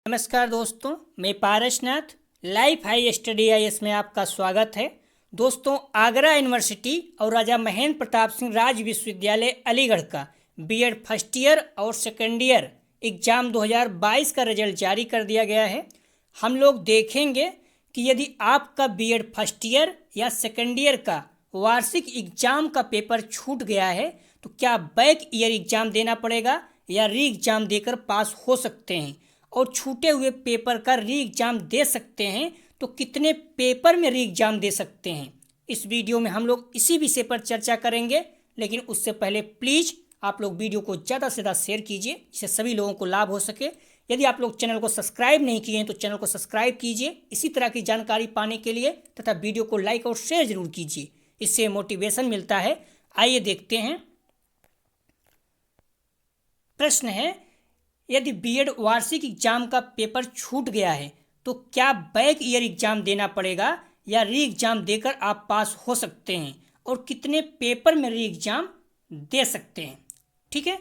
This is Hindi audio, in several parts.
नमस्कार दोस्तों, मैं Parasnath life high study IAS में आपका स्वागत है। दोस्तों, आगरा यूनिवर्सिटी और राजा महेंद्र प्रताप सिंह राज विश्वविद्यालय अलीगढ़ का बीएड फर्स्ट ईयर और सेकेंड ईयर एग्ज़ाम 2022 का रिजल्ट जारी कर दिया गया है। हम लोग देखेंगे कि यदि आपका बीएड फर्स्ट ईयर या सेकेंड ईयर का वार्षिक एग्जाम का पेपर छूट गया है तो क्या बैक ईयर एग्ज़ाम देना पड़ेगा या री एग्ज़ाम देकर पास हो सकते हैं, और छूटे हुए पेपर का री एग्ज़ाम दे सकते हैं तो कितने पेपर में री एग्ज़ाम दे सकते हैं। इस वीडियो में हम लोग इसी विषय पर चर्चा करेंगे, लेकिन उससे पहले प्लीज़ आप लोग वीडियो को ज़्यादा से ज़्यादा शेयर कीजिए जिससे सभी लोगों को लाभ हो सके। यदि आप लोग चैनल को सब्सक्राइब नहीं किए हैं तो चैनल को सब्सक्राइब कीजिए इसी तरह की जानकारी पाने के लिए, तथा वीडियो को लाइक और शेयर जरूर कीजिए, इससे मोटिवेशन मिलता है। आइए देखते हैं। प्रश्न है, यदि बीएड वार्षिक एग्जाम का पेपर छूट गया है तो क्या बैक ईयर एग्जाम देना पड़ेगा या री एग्जाम देकर आप पास हो सकते हैं, और कितने पेपर में री एग्जाम दे सकते हैं। ठीक है,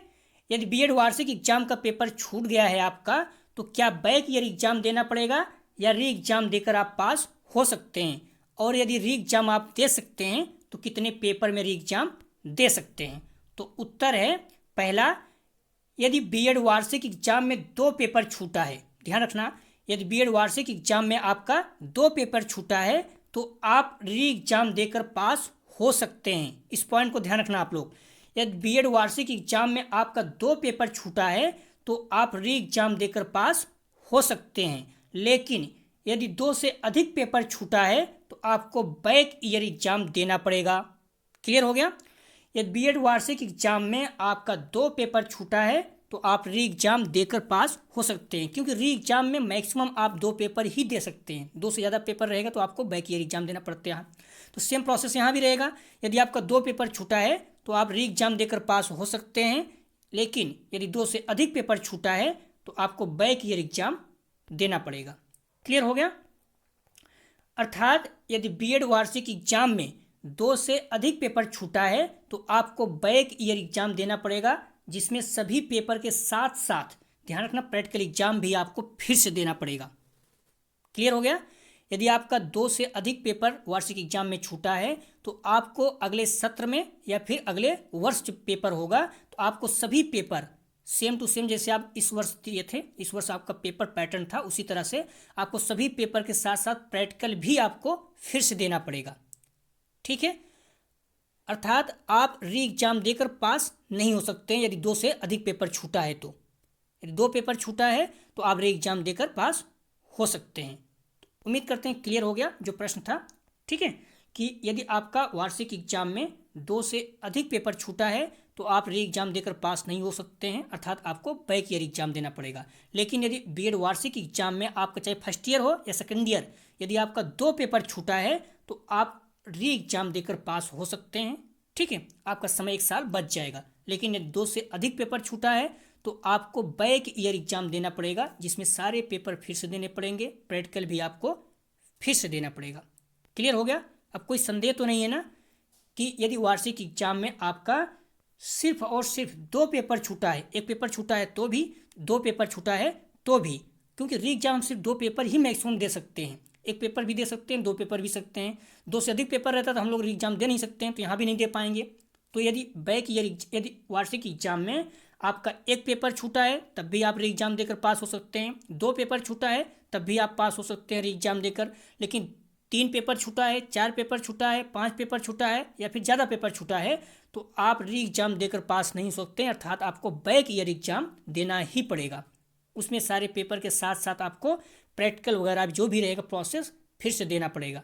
यदि बीएड वार्षिक एग्जाम का पेपर छूट गया है आपका तो क्या बैक ईयर एग्जाम देना पड़ेगा या री एग्जाम देकर आप पास हो सकते हैं, और यदि री एग्जाम आप दे सकते हैं तो कितने पेपर में री एग्जाम दे सकते हैं। तो उत्तर है पहला, यदि बीएड वार्षिक एग्जाम में 2 पेपर छूटा है, ध्यान रखना, यदि बीएड वार्षिक एग्जाम में आपका 2 पेपर छूटा है तो आप री एग्जाम देकर पास हो सकते हैं। इस पॉइंट को ध्यान रखना आप लोग। यदि बीएड वार्षिक एग्जाम में आपका 2 पेपर छूटा है तो आप री एग्जाम देकर पास हो सकते हैं, लेकिन यदि 2 से अधिक पेपर छूटा है तो आपको बैक ईयर एग्जाम देना पड़ेगा। क्लियर हो गया। यदि बीएड वार्षिक एग्जाम में आपका 2 पेपर छूटा है तो आप री एग्जाम देकर पास हो सकते हैं, क्योंकि री एग्जाम में मैक्सिमम आप 2 पेपर ही दे सकते हैं। 2 से ज़्यादा पेपर रहेगा तो आपको बैक ईयर एग्जाम देना पड़ता है। तो सेम प्रोसेस यहाँ भी रहेगा। यदि आपका 2 पेपर छूटा है तो आप री एग्जाम देकर पास हो सकते हैं, लेकिन यदि 2 से अधिक पेपर छूटा है तो आपको बैक ईयर एग्जाम देना पड़ेगा। क्लियर हो गया। अर्थात यदि बीएड वार्षिक एग्जाम में 2 से अधिक पेपर छूटा है तो आपको बैक ईयर एग्जाम देना पड़ेगा, जिसमें सभी पेपर के साथ साथ ध्यान रखना प्रैक्टिकल एग्जाम भी आपको फिर से देना पड़ेगा। क्लियर हो गया। यदि आपका 2 से अधिक पेपर वार्षिक एग्जाम में छूटा है तो आपको अगले सत्र में या फिर अगले वर्ष जो पेपर होगा तो आपको सभी पेपर सेम टू सेम, जैसे आप इस वर्ष दिए थे, इस वर्ष आपका पेपर पैटर्न था, उसी तरह से आपको सभी पेपर के साथ साथ प्रैक्टिकल भी आपको फिर से देना पड़ेगा। ठीक है, अर्थात आप री एग्जाम देकर पास नहीं हो सकते हैं यदि 2 से अधिक पेपर छूटा है। तो यदि 2 पेपर छूटा है तो आप री एग्जाम देकर पास हो सकते हैं। तो उम्मीद करते हैं क्लियर हो गया जो प्रश्न था। ठीक है, कि यदि आपका वार्षिक एग्जाम में 2 से अधिक पेपर छूटा है तो आप री एग्जाम देकर पास नहीं हो सकते हैं, अर्थात आपको बैक ईयर एग्जाम देना पड़ेगा। लेकिन यदि बीएड वार्षिक एग्जाम में आपका चाहे फर्स्ट ईयर हो या सेकेंड ईयर, यदि आपका 2 पेपर छूटा है तो आप री एग्जाम देकर पास हो सकते हैं। ठीक है, आपका समय 1 साल बच जाएगा। लेकिन यदि 2 से अधिक पेपर छूटा है तो आपको बैक ईयर एग्जाम देना पड़ेगा, जिसमें सारे पेपर फिर से देने पड़ेंगे, प्रैक्टिकल भी आपको फिर से देना पड़ेगा। क्लियर हो गया। अब कोई संदेह तो नहीं है ना कि यदि वार्षिक एग्जाम में आपका सिर्फ और सिर्फ 2 पेपर छूटा है, 1 पेपर छूटा है तो भी, 2 पेपर छूटा है तो भी, क्योंकि री एग्जाम हम सिर्फ 2 पेपर ही मैक्सिमम दे सकते हैं। 1 पेपर भी दे सकते हैं, 2 पेपर भी सकते हैं। 2 से अधिक पेपर रहता तो हम लोग री एग्जाम दे नहीं सकते हैं, तो यहाँ भी नहीं दे पाएंगे। तो यदि बैक ईयर यदि वार्षिक एग्जाम में आपका 1 पेपर छूटा है तब भी आप री एग्जाम देकर पास हो सकते हैं, 2 पेपर छूटा है तब भी आप पास हो सकते हैं री एग्जाम देकर, लेकिन 3 पेपर छूटा है, 4 पेपर छूटा है, 5 पेपर छूटा है या फिर ज़्यादा पेपर छूटा है तो आप री एग्जाम देकर पास नहीं हो सकते, अर्थात आपको बैक ईयर एग्जाम देना ही पड़ेगा। उसमें सारे पेपर के साथ साथ आपको प्रैक्टिकल वगैरह जो भी रहेगा प्रोसेस फिर से देना पड़ेगा।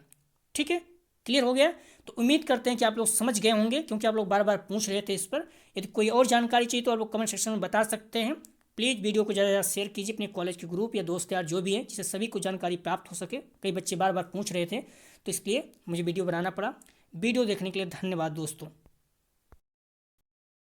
ठीक है, क्लियर हो गया। तो उम्मीद करते हैं कि आप लोग समझ गए होंगे, क्योंकि आप लोग बार बार पूछ रहे थे इस पर। यदि कोई और जानकारी चाहिए तो आप लोग कमेंट सेक्शन में बता सकते हैं। प्लीज़ वीडियो को ज़्यादा से ज़्यादा शेयर कीजिए अपने कॉलेज के ग्रुप या दोस्त यार जो भी है, जिससे सभी को जानकारी प्राप्त हो सके। कई बच्चे बार बार पूछ रहे थे तो इसलिए मुझे वीडियो बनाना पड़ा। वीडियो देखने के लिए धन्यवाद दोस्तों।